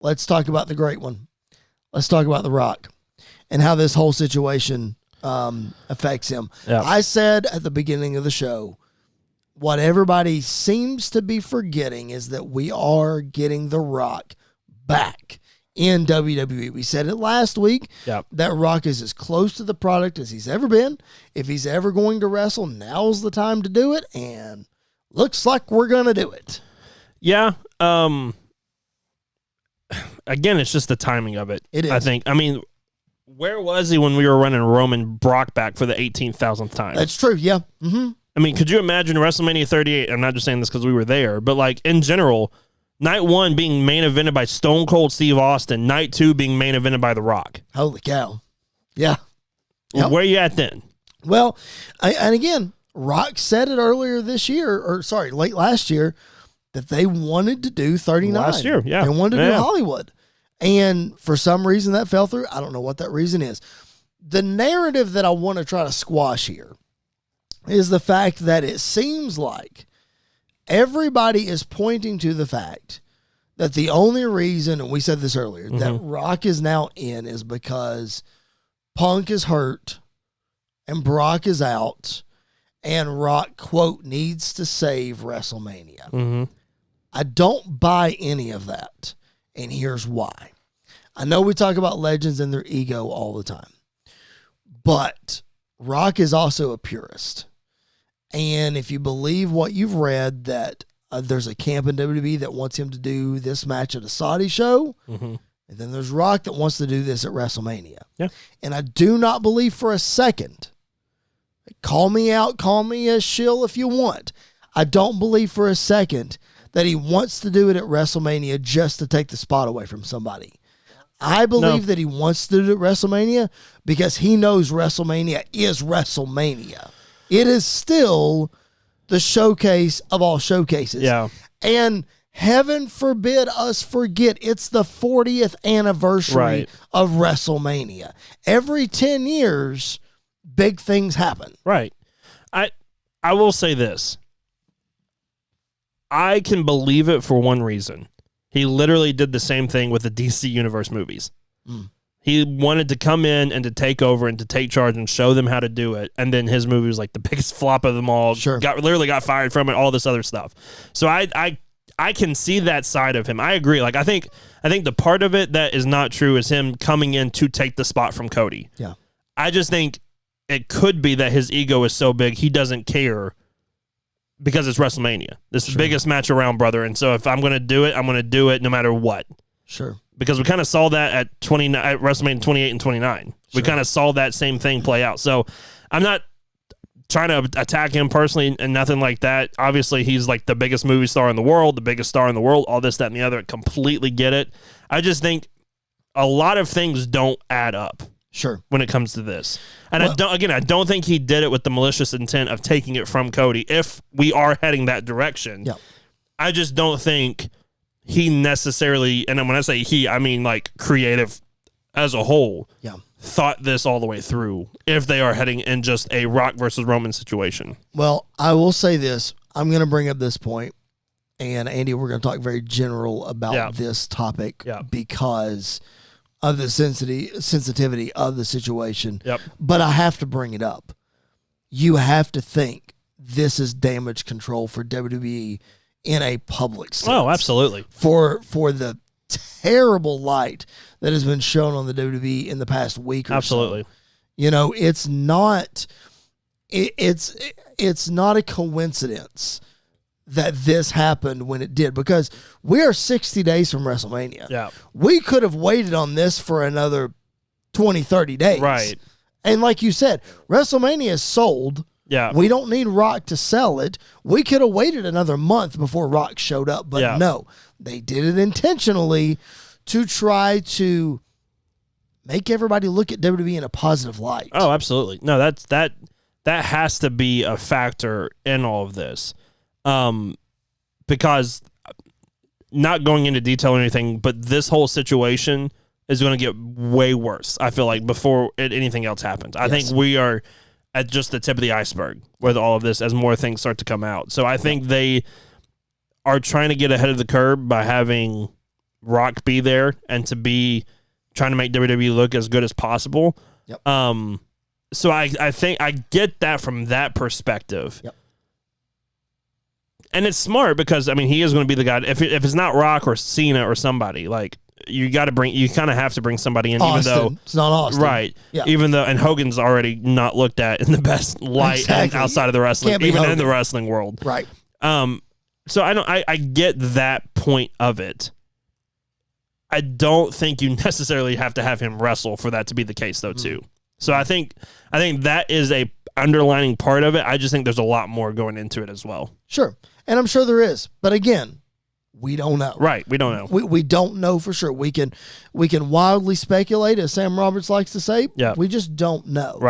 let's talk about the great one. Let's talk about The Rock and how this whole situation affects him. Yeah. I said at the beginning of the show, what everybody seems to be forgetting is that we are getting The Rock back in WWE. We said it last week. Yep. That Rock is as close to the product as he's ever been. If he's ever going to wrestle, now's the time to do it, and looks like we're going to do it. Yeah. Again, it's just the timing of it. It is. I think. I mean, where was he when we were running Roman Brock back for the 18,000th time? That's true, yeah. Mm-hmm. I mean, could you imagine WrestleMania 38? I'm not just saying this because we were there, but like in general, night 1 being main evented by Stone Cold Steve Austin, night 2 being main evented by The Rock. Holy cow. Yeah. Yep. Where you at then? Well, and again, Rock said it earlier this year, late last year, that they wanted to do 39. Last year, yeah. They wanted to do Hollywood. And for some reason that fell through. I don't know what that reason is. The narrative that I want to try to squash here is the fact that it seems like everybody is pointing to the fact that the only reason, and we said this earlier, that Rock is now in is because Punk is hurt and Brock is out and Rock, quote, needs to save WrestleMania. Mm-hmm. I don't buy any of that, and here's why. I know we talk about legends and their ego all the time, but Rock is also a purist. And if you believe what you've read, that there's a camp in WWE that wants him to do this match at a Saudi show, and then there's Rock that wants to do this at WrestleMania. Yeah. And I do not believe for a second, call me out, call me a shill if you want, I don't believe for a second that he wants to do it at WrestleMania just to take the spot away from somebody. I believe that he wants to do it at WrestleMania because he knows WrestleMania is WrestleMania. It is still the showcase of all showcases. Yeah. And heaven forbid us forget, it's the 40th anniversary of WrestleMania. Every 10 years, big things happen. Right. I will say this. I can believe it for one reason. He literally did the same thing with the DC Universe movies. He wanted to come in and to take over and to take charge and show them how to do it. And then his movie was like the biggest flop of them all. Sure. Literally got fired from it, all this other stuff. So I can see that side of him. I agree. Like I think the part of it that is not true is him coming in to take the spot from Cody. Yeah. I just think it could be that his ego is so big he doesn't care because it's WrestleMania. This is the biggest match around, brother. And so if I'm going to do it, I'm going to do it no matter what. Sure. Because we kind of saw that at WrestleMania 28 and 29. Sure. We kind of saw that same thing play out. So I'm not trying to attack him personally and nothing like that. Obviously, he's like the biggest movie star in the world, the biggest star in the world, all this, that, and the other. I completely get it. I just think a lot of things don't add up. Sure. When it comes to this. And I don't think he did it with the malicious intent of taking it from Cody. If we are heading that direction, I just don't think he necessarily, and when I say he, I mean like creative as a whole, thought this all the way through if they are heading in just a Rock versus Roman situation. Well, I will say this. I'm going to bring up this point, and Andy, we're going to talk very general about this topic because of the sensitivity of the situation. But I have to bring it up. You have to think this is damage control for WWE in a public sense. Oh, absolutely. For the terrible light that has been shown on the WWE in the past week or so. You know, it's not a coincidence that this happened when it did, because we are 60 days from WrestleMania. Yeah. We could have waited on this for another 20, 30 days. Right. And like you said, WrestleMania is sold. Yeah. We don't need Rock to sell it. We could have waited another month before Rock showed up, but no. They did it intentionally to try to make everybody look at WWE in a positive light. Oh, absolutely. No, that has to be a factor in all of this. Because not going into detail or anything, but this whole situation is going to get way worse, I feel like, before anything else happens. I think we are at just the tip of the iceberg with all of this as more things start to come out. So I think they are trying to get ahead of the curve by having Rock be there and to be trying to make WWE look as good as possible. Yep. So I think I get that from that perspective. Yep. And it's smart because, I mean, he is going to be the guy. If it's not Rock or Cena or somebody, like, you kind of have to bring somebody in, Austin. even though it's not Austin. Right. Yeah. Even though, and Hogan's already not looked at in the best light and outside of the wrestling, even in the wrestling world. Right. So I get that point of it. I don't think you necessarily have to have him wrestle for that to be the case, though, too. So I think that is a underlining part of it. I just think there's a lot more going into it as well. Sure. And I'm sure there is. But again, we don't know. Right. We don't know. We don't know for sure. We can wildly speculate, as Sam Roberts likes to say. Yeah. We just don't know. Right.